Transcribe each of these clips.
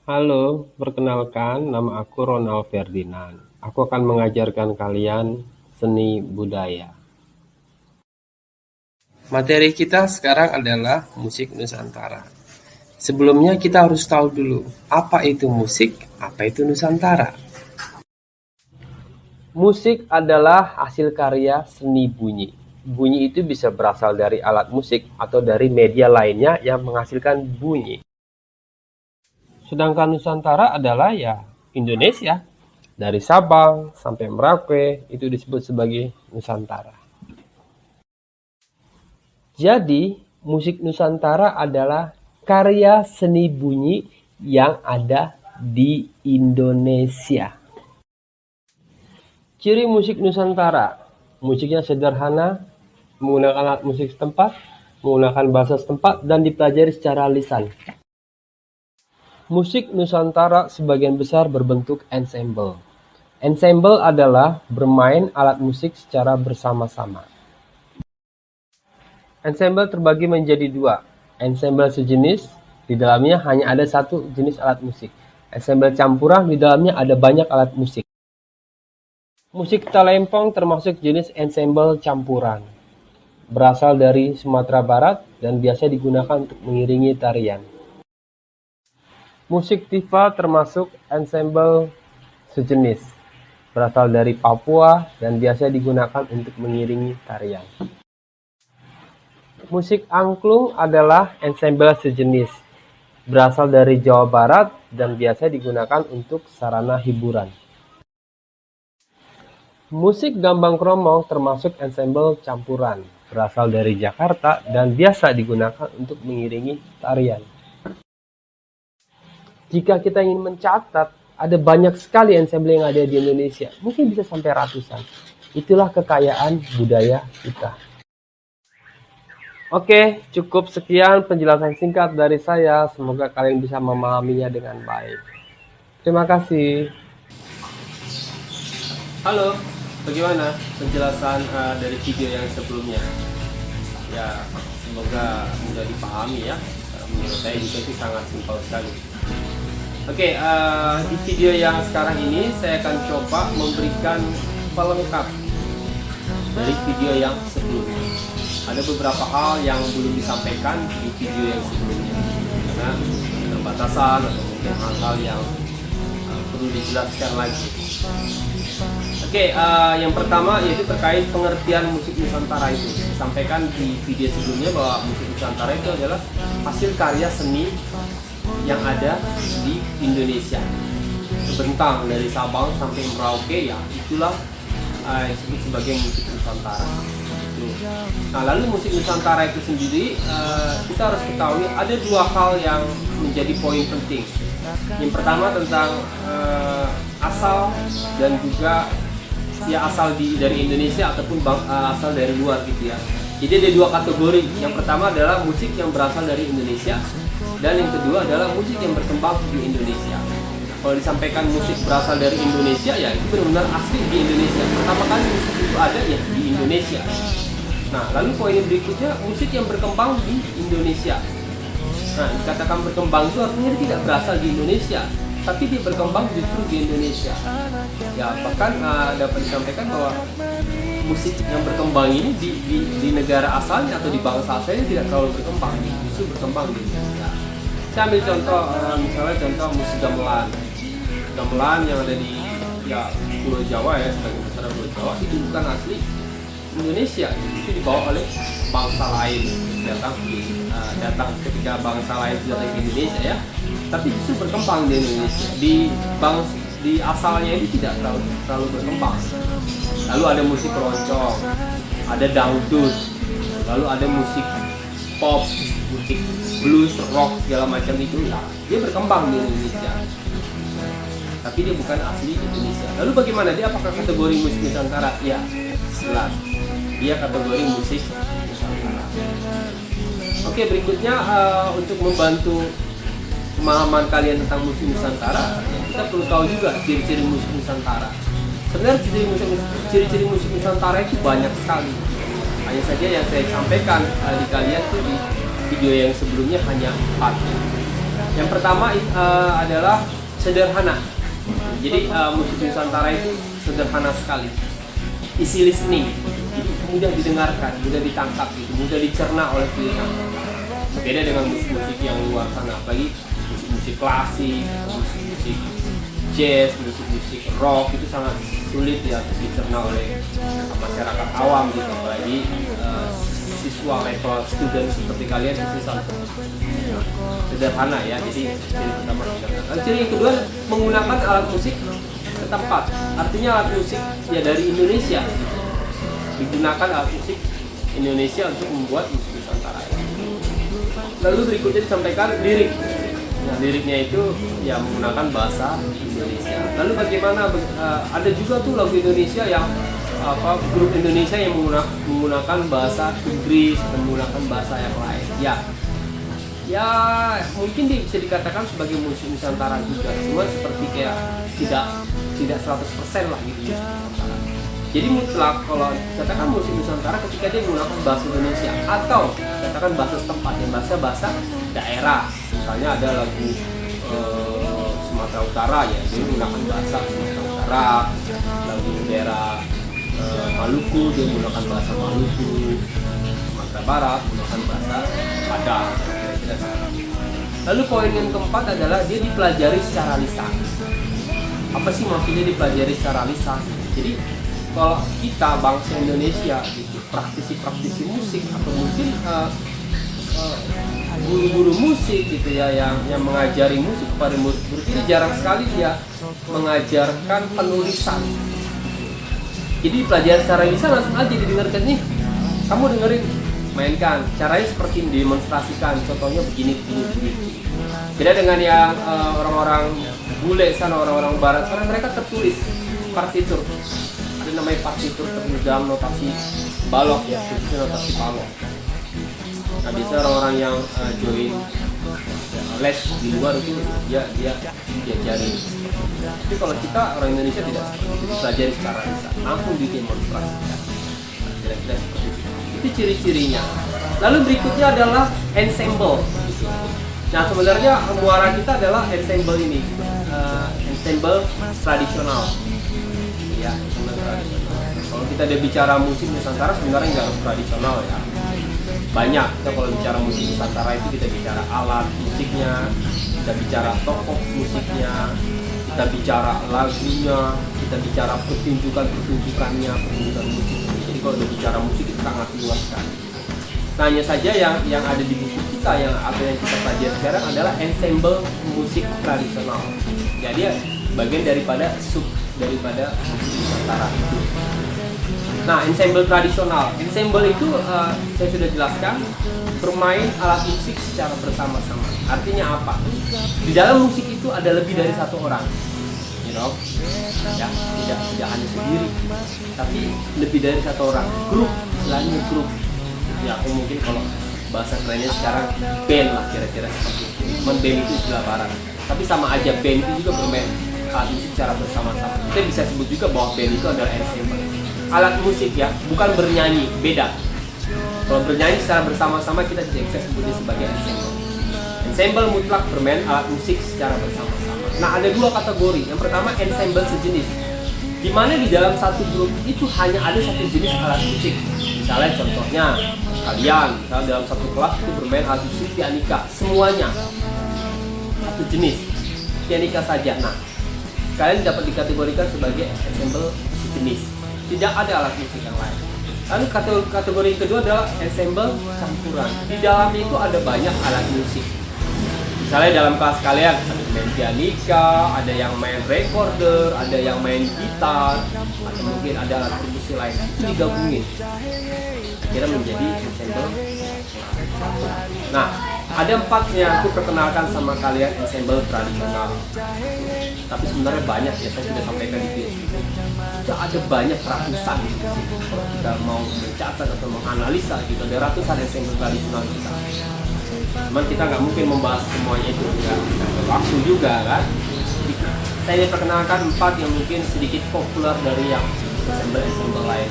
Halo, perkenalkan nama aku Ronald Ferdinand. Aku akan mengajarkan kalian seni budaya. Materi kita sekarang adalah musik Nusantara. Sebelumnya kita harus tahu dulu, apa itu musik, apa itu Nusantara. Musik adalah hasil karya seni bunyi. Bunyi itu bisa berasal dari alat musik atau dari media lainnya yang menghasilkan bunyi. Sedangkan Nusantara adalah ya Indonesia. Dari Sabang sampai Merauke itu disebut sebagai Nusantara. Jadi, musik Nusantara adalah karya seni bunyi yang ada di Indonesia. Ciri musik Nusantara, musiknya sederhana, menggunakan alat musik setempat, menggunakan bahasa setempat, dan dipelajari secara lisan. Musik Nusantara sebagian besar berbentuk ensemble. Ensemble adalah bermain alat musik secara bersama-sama. Ensemble terbagi menjadi dua. Ensemble sejenis, di dalamnya hanya ada satu jenis alat musik. Ensemble campuran, di dalamnya ada banyak alat musik. Musik talempong termasuk jenis ensemble campuran. Berasal dari Sumatera Barat dan biasa digunakan untuk mengiringi tarian. Musik tiva termasuk ensemble sejenis. Berasal dari Papua dan biasa digunakan untuk mengiringi tarian. Musik angklung adalah ensemble sejenis, berasal dari Jawa Barat dan biasa digunakan untuk sarana hiburan. Musik gambang kromong termasuk ensemble campuran, berasal dari Jakarta dan biasa digunakan untuk mengiringi tarian. Jika kita ingin mencatat, ada banyak sekali ensemble yang ada di Indonesia, mungkin bisa sampai ratusan. Itulah kekayaan budaya kita. Oke, cukup sekian penjelasan singkat dari saya. Semoga kalian bisa memahaminya dengan baik. Terima kasih. Halo, bagaimana penjelasan dari video yang sebelumnya? Ya, semoga mudah dipahami ya. Menurut saya juga itu sangat simpel sekali. Oke, di video yang sekarang ini saya akan coba memberikan pelengkap dari video yang sebelumnya. Ada beberapa hal yang belum disampaikan di video yang sebelumnya karena keterbatasan atau mungkin hal-hal yang perlu dijelaskan lagi. Oke, yang pertama yaitu terkait pengertian musik Nusantara itu. Disampaikan di video sebelumnya bahwa musik Nusantara itu adalah hasil karya seni yang ada di Indonesia. Terbentang dari Sabang sampai Merauke, ya itulah disebut sebagai musik Nusantara. Nah, lalu musik Nusantara itu sendiri kita harus ketahui ada dua hal yang menjadi poin penting. Yang pertama tentang asal dan juga ya asal dari Indonesia ataupun asal dari luar gitu ya. Jadi ada dua kategori. Yang pertama adalah musik yang berasal dari Indonesia dan yang kedua adalah musik yang berkembang di Indonesia. Kalau disampaikan musik berasal dari Indonesia, ya itu benar-benar asli di Indonesia. Pertama kali musik itu ada ya di Indonesia. Nah, lalu poin berikutnya musik yang berkembang di Indonesia. Nah, dikatakan berkembang itu artinya dia tidak berasal di Indonesia, tapi dia berkembang justru di Indonesia. Ya, bahkan dapat disampaikan bahwa musik yang berkembang ini di negara asalnya atau di bangsa asalnya tidak terlalu berkembang, justru berkembang di Indonesia. Saya ambil contoh, misalnya contoh musik gamelan. Gamelan yang ada di ya Pulau Jawa ya, sebagian besar Pulau Jawa itu bukan asli Indonesia, itu dibawa oleh bangsa lain datang ketika bangsa lain datang ke Indonesia ya, tapi justru berkembang di Indonesia. Di asalnya ini tidak terlalu berkembang. Lalu ada musik keroncong, ada dangdut, lalu ada musik pop, musik blues, rock segala macam itu ya, dia berkembang di Indonesia. Tapi dia bukan asli Indonesia. Lalu bagaimana dia? Apakah kategori musik Nusantara? Ya, jelas. Dia kategori musik Nusantara. Oke, berikutnya untuk membantu pemahaman kalian tentang musik Nusantara, kita perlu tahu juga ciri-ciri musik Nusantara. Sebenarnya ciri-ciri musik Nusantara itu banyak sekali. Hanya saja yang saya sampaikan di kalian tuh di video yang sebelumnya hanya 4. Yang pertama adalah sederhana. Jadi musik Nusantara itu sederhana sekali. Easy listening, mudah didengarkan, mudah ditangkap, gitu, mudah dicerna oleh telinga. Beda dengan musik-musik yang luar sana, apalagi musik-musik klasik, musik-musik jazz, musik-musik rock itu sangat sulit ya untuk dicerna oleh masyarakat awam gitu, apalagi siswa level student seperti kalian itu susah. Sederhana ya, jadi ciri pertama sederhana. Ciri yang kedua, menggunakan alat musik setempat. Artinya alat musik ya dari Indonesia. Digunakan alat musik Indonesia untuk membuat musik Nusantara. Lalu berikutnya disampaikan lirik. Nah, liriknya itu ya menggunakan bahasa Indonesia. Lalu bagaimana? Ada juga tuh lagu Indonesia yang grup Indonesia yang menggunakan bahasa Inggris dan menggunakan bahasa yang lain. Ya mungkin bisa dikatakan sebagai musik Nusantara juga, cuma seperti kayak tidak 100% lah gitu musik Nusantara. Jadi mutlak kalau katakan musik Nusantara ketika dia menggunakan bahasa Indonesia atau katakan bahasa setempat, yang bahasa daerah. Misalnya ada lagu Sumatera Utara ya, dia menggunakan bahasa Sumatera Utara. Lagu daerah Maluku, dia menggunakan bahasa Maluku. Sumatera Barat menggunakan bahasa Padang. Lalu poin yang keempat adalah dia dipelajari secara lisan. Apa sih maksudnya dipelajari secara lisan? Jadi kalau kita bangsa Indonesia gitu, praktisi musik atau mungkin guru-guru musik gitu ya yang mengajari musik kepada murid-murid ini jarang sekali dia mengajarkan penulisan. Jadi dipelajari secara lisan, langsung aja didengarkan nih. Kamu dengerin, mainkan. Caranya seperti didemonstrasikan. Contohnya begini. Beda dengan yang orang-orang bule sana, orang-orang barat sana, mereka tertulis partitur. Ada namanya partitur tertulis dalam notasi balok ya, khususnya notasi balok. Nah, biasanya orang-orang yang join les di luar itu dia diajari. Tapi kalau kita orang Indonesia tidak seperti itu, pelajari secara lisan, langsung didemonstrasikan. Kira-kira seperti itu. Itu ciri-cirinya. Lalu berikutnya adalah ensemble. Nah, sebenarnya muara kita adalah ensemble ini, ensemble tradisional. Ya, ensemble tradisional. Kalau kita udah bicara musik Nusantara, sebenarnya nggak harus tradisional ya. Banyak. Kita kalau bicara musik Nusantara itu kita bicara alat musiknya, kita bicara tokoh musiknya, kita bicara lagunya, kita bicara pertunjukan musik. Jadi kalau udah bicara musik itu sangat luas sekali. Nah, hanya saja yang ada di buku kita atau yang kita pelajari sekarang adalah ensemble musik tradisional. Jadi bagian daripada daripada musik Nusantara itu. Nah, ensemble tradisional. Ensemble itu saya sudah jelaskan, bermain alat musik secara bersama-sama. Artinya apa? Di dalam musik itu ada lebih dari satu orang. Ya, tidak hanya sendiri, tapi lebih dari satu orang. Grup, istilahnya grup. Ya, aku mungkin kalau bahasa kerennya sekarang band lah, kira-kira seperti itu. Cuman band itu istilah barat. Tapi sama aja, band itu juga bermain alat musik secara bersama-sama. Kita bisa sebut juga bahwa band itu adalah ensemble. Alat musik ya, bukan bernyanyi, beda. Kalau bernyanyi secara bersama-sama kita bisa sebutnya sebagai ensemble. Ensemble mutlak bermain alat musik secara bersama-sama. Nah, ada dua kategori. Yang pertama ensemble sejenis, di mana di dalam satu grup itu hanya ada satu jenis alat musik. Misalnya contohnya kalian, misalnya dalam satu kelas itu bermain alat musik pianika, semuanya satu jenis, pianika saja. Nah, kalian dapat dikategorikan sebagai ensemble sejenis. Tidak ada alat musik yang lain. Lalu kategori yang kedua adalah ensemble campuran. Di dalamnya itu ada banyak alat musik. Misalnya dalam kelas kalian ada yang main pianika, ada yang main recorder, ada yang main gitar, atau mungkin ada alat perkusi lain. Itu digabungin, akhirnya menjadi ensemble. Nah, ada 4 yang aku perkenalkan sama kalian ensemble tradisional. Tapi sebenarnya banyak ya, saya sudah sampaikan di video. Itu ada banyak ratusan. Kalau kita mau mencatat atau menganalisa gitu, ada ratusan ensemble tradisional kita. Cuman kita nggak mungkin membahas semuanya itu, nggak waktu juga kan. Saya ingin perkenalkan 4 yang mungkin sedikit populer dari yang ensemble lain.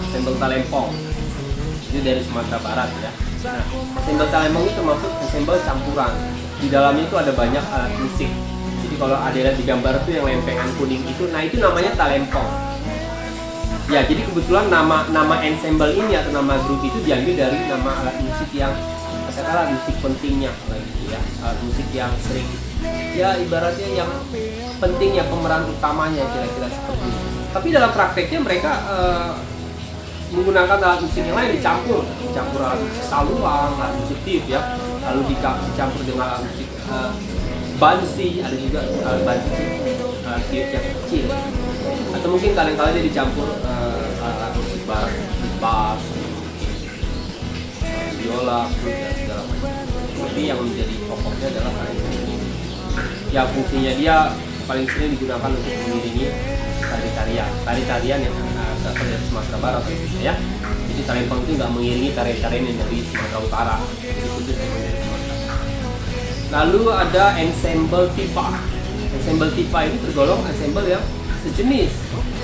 Ensemble Talempong, ini dari Sumatera Barat ya. Nah, ensemble talempong itu termasuk ensemble campuran. Di dalamnya itu ada banyak alat musik. Jadi kalau ada lihat di gambar tuh yang lempengan kuning itu, nah itu namanya talempong. Ya, jadi kebetulan nama ensemble ini atau nama grup itu diambil dari nama alat musik yang katakanlah musik pentingnya gitu ya, alat musik yang sering ya ibaratnya yang penting ya, pemeran utamanya kira-kira seperti itu. Tapi dalam prakteknya mereka menggunakan alat musik yang lain, dicampur alat musik saluang, alat musik tiup ya, lalu dicampur dengan alat musik bansi, ada juga alat bansi tiup yang kecil, atau mungkin kadang-kadang dia dicampur alat musik bass, biola, flute dan segala macam. Tapi yang menjadi pokoknya adalah talempong. Ya, fungsinya dia paling sering digunakan untuk mengiringi tari-tarian yang berasal dari Sumatera Barat ya. Jadi talempong itu nggak mengiringi tarian-tarian yang dari Sumatera Utara, jadi khusus dari Sumatera. Lalu ada ensemble tifa. Ensemble tifa ini tergolong ensemble yang sejenis,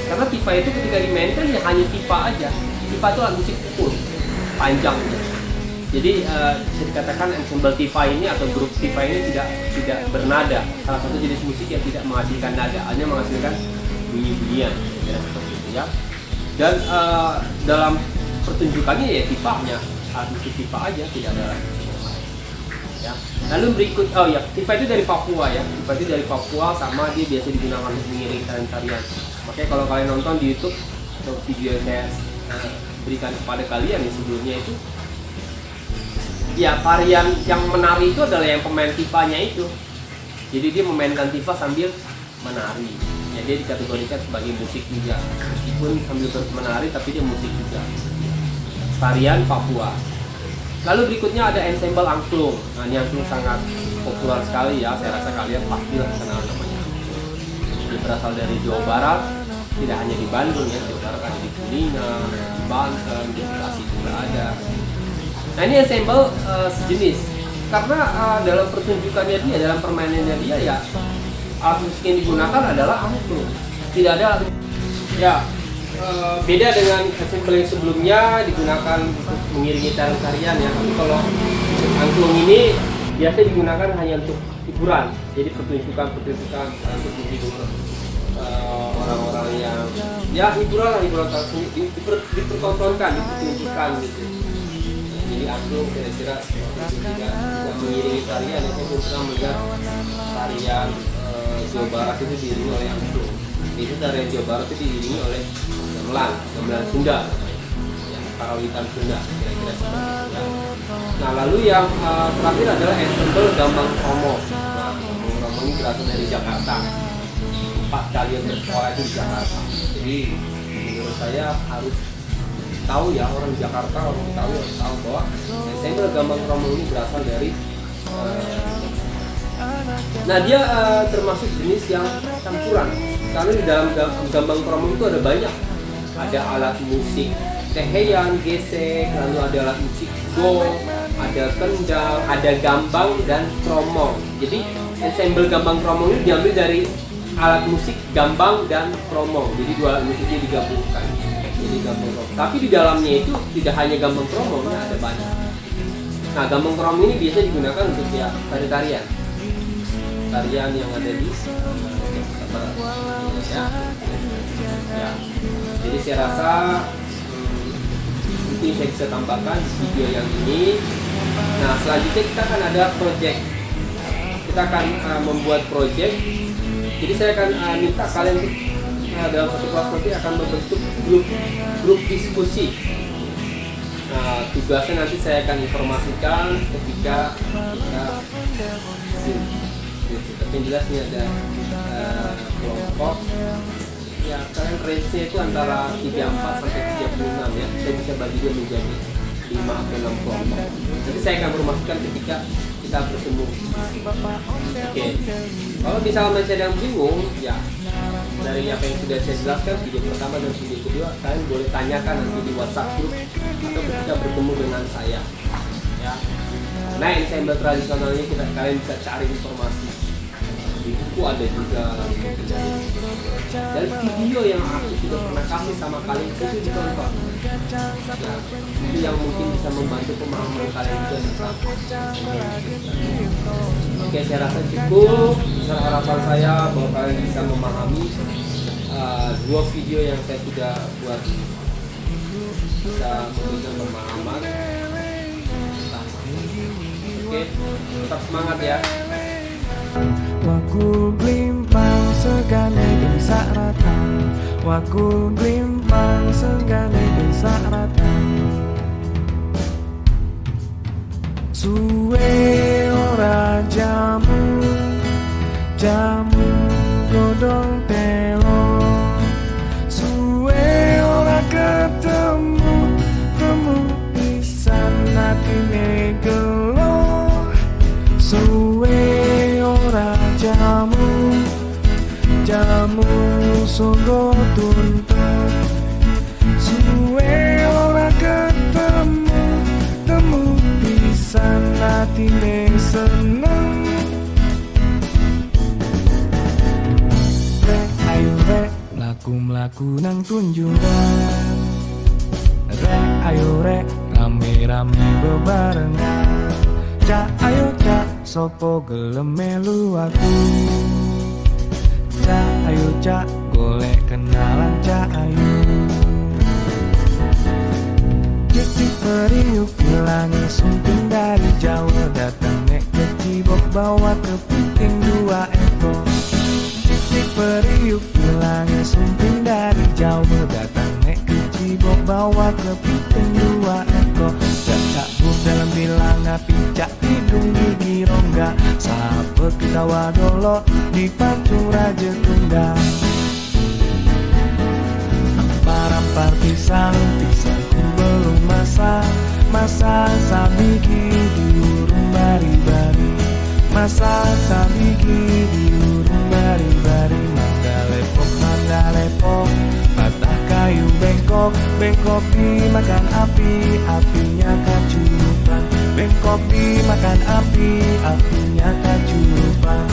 karena tifa itu ketika dimainkan ya hanya tifa aja. Tifa itu alat musik pukul panjang. Jadi bisa dikatakan ensemble tifa ini atau grup tifa ini tidak bernada. Salah satu jenis musik yang tidak menghasilkan nada, hanya menghasilkan bunyi-bunyian, ya, seperti itu ya. Dan dalam pertunjukannya ya tifa hanya alat musik tifa aja, tidak ada alat musik yang lain. Ya. Lalu berikut, tifa itu dari Papua ya. Tifa itu dari Papua, sama dia biasa digunakan untuk mengiringi tarian-tarian. Makanya kalau kalian nonton di YouTube atau video yang saya berikan kepada kalian yang sebelumnya itu, ya tarian yang menari itu adalah yang pemain tifanya itu. Jadi dia memainkan tifa sambil menari. Ya, dia dikategorikan sebagai musik juga. Meskipun sambil menari tapi dia musik juga. Tarian Papua. Lalu berikutnya ada ensemble angklung. Nah, ini angklung sangat populer sekali ya. Saya rasa kalian pastilah kenal namanya. Dia berasal dari Jawa Barat. Tidak hanya di Bandung ya, Jawa Barat ada di Kuningan, di Banten, di Bekasi juga ada. Nah, ini ensemble sejenis karena dalam pertunjukannya dia, dalam permainannya dia ya alat musik yang digunakan adalah angklung. Tidak ada ya beda dengan ensemble yang sebelumnya digunakan untuk mengiringi tarian-tarian ya. Tapi kalau angklung ini biasa digunakan hanya untuk hiburan. Jadi pertunjukan untuk menghibur orang-orang yang ya hiburan dipertontonkan, dipertunjukkan gitu. Jadi angklung kira-kira juga mengiringi tarian. Saya pernah melihat tarian Jawa Barat itu diiringi oleh angklung. Itu tarian Jawa Barat itu diiringi oleh gamelan Sunda, ya, karawitan Sunda kira-kira seperti itu. Nah, lalu yang terakhir adalah ensemble Gambang Kromong. Nah, Gambang Kromong ini berasal dari Jakarta. 4 kali yang bersekolah itu di Jakarta. Jadi menurut saya harus tahu ya, orang di Jakarta, orang Betawi harus tahu bahwa ensemble Gambang Kromong ini berasal dari nah dia termasuk jenis yang campuran, karena di dalam Gambang Kromong itu ada banyak, ada alat musik teheyan, gesek, lalu ada alat musik gong, ada kendang, ada gambang dan kromong. Jadi ensemble Gambang Kromong ini diambil dari alat musik gambang dan kromong, jadi dua alat musiknya digabungkan. Jadi Gambang Kromong. Tapi di dalamnya itu tidak hanya Gambang Kromongnya, ada banyak. Nah, Gambang Kromong ini biasa digunakan untuk ya tarian yang ada di ya. Jadi saya rasa mungkin saya bisa tambahkan di video yang ini. Nah, selanjutnya kita akan ada project. Kita akan membuat project. Jadi saya akan minta kalian untuk dalam satu kelas nanti akan membentuk grup diskusi. Nah, tugasnya nanti saya akan informasikan ketika tapi yang jelas ini ada kelompok ya, kalian range-nya itu antara 34 sampai 36 ya. Saya bisa bagi dia menjadi 5 atau 6 kelompok. Jadi saya akan informasikan ketika kita bertemu. Oke. Kalau misalnya masih ada yang bingung ya, dari apa yang sudah saya jelaskan video pertama dan video kedua, kalian boleh tanyakan nanti di WhatsApp group atau ketika bertemu dengan saya ya. Nah, ensemble tradisionalnya kalian bisa cari informasi. di buku ada juga. Dan video yang aku sudah pernah kasih sama kalian itu ditonton. Ya, itu yang mungkin bisa membantu pemahaman kalian juga tentang. Oke, saya rasa cukup. Besar harapan saya bahwa kalian bisa memahami dua video yang saya sudah buat, bisa memberikan pemahaman. Oke, tetap semangat ya. Wakul glimpang segane desa ratan, wakul glimpang segane desa ratan. Suwe ora jamu, jamu godong telo. Suwe ora ketemu, temu pisan atine gelo. Suwe ora jamu, jamu songgo tuntut. Suwe ora ketemu, temu pisan atine seneng. Rek ayo rek, laku-laku nang tunjungan. Rek ayo rek, rame-rame bebarengan. Cak ayo cak, sopo gelem melu aku. Cak ayo cak, golek kenalan cak ayo. Titik periuk hilangi sumping dari jauh, datang nek kecibok bawa kepiting 2 ekor. Titik periuk hilangi sumping dari jauh, datang nek kecibok bawa kepiting 2 ekor. Cak buk dalam bilang api, cak hidung gigi rongga. Sahabat ketawa dolo di pancung raja tunggal. Parampar pisang, pisangku belum masak. Masak sabigi diurung bari-bari. Masak sabigi diurung bari-bari. Mangga lepok, patah kayu bengkok. Bengkok dimakan api, apinya kacurupan. Bengkok dimakan api, apinya kacurupan.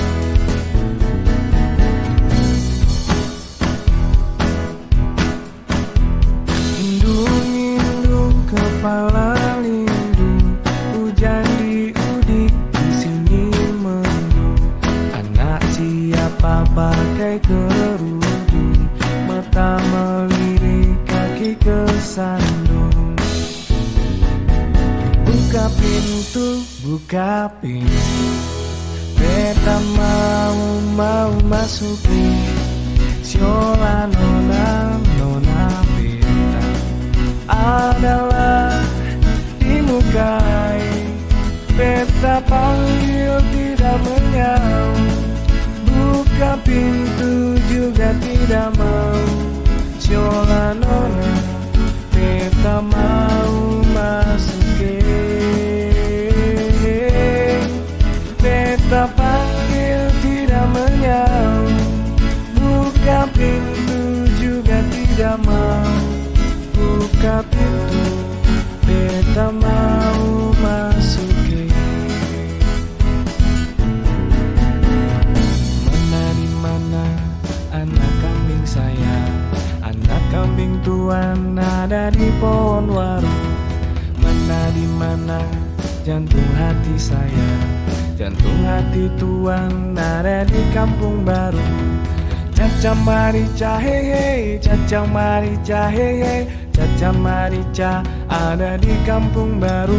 Indung-indung kepala lindung, hujan diudik di sini mendung. Anak siapa pakai kerudung, mata melirik kaki kesandung. Buka pintu, buka pintu. Beta mau masuki. Siola nona, nona beta adalah dimukai. Beta panggil tidak menyaut. Buka pintu juga tidak mau. Siola nona, beta mau masuki. Beta panggil tidak menyaut. Buka pintu juga tidak mau. Buka pintu, beta mau masuki. Mana di mana anak kambing saya? Anak kambing tuan ada di pohon waru. Mana di mana jantung hati saya? Jantung hati tuan ada di kampung baru. Caca marica hehe, caca marica hehe, caca marica ada di kampung baru.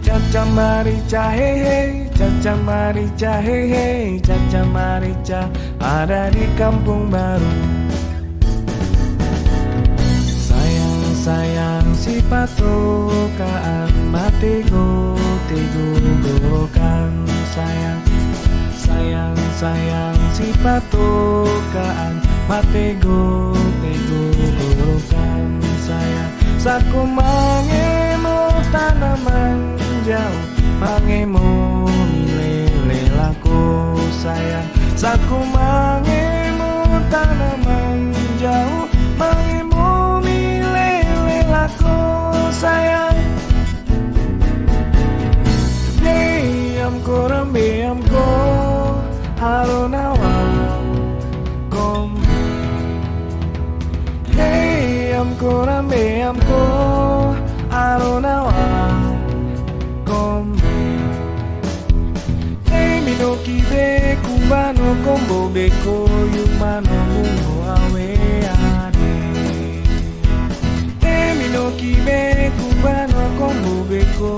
Caca marica hehe, caca marica hehe, caca marica ada di kampung baru. Sayang si patokaan matego tego gorokan. Sayang si patokaan matego tego gorokan. Sayang saku mangemo tanaman jauh, mangemo milele laku. Sayang saku mangemo tanaman jauh, mangemo milele laku. Sayang Amko rambe amko, arona wa kombe. Hey amko rambe amko arona wa kombe. Hey minoki be kumbano kombo beko yumano mungo awe ade. Hey minoki be kumbano kombo beko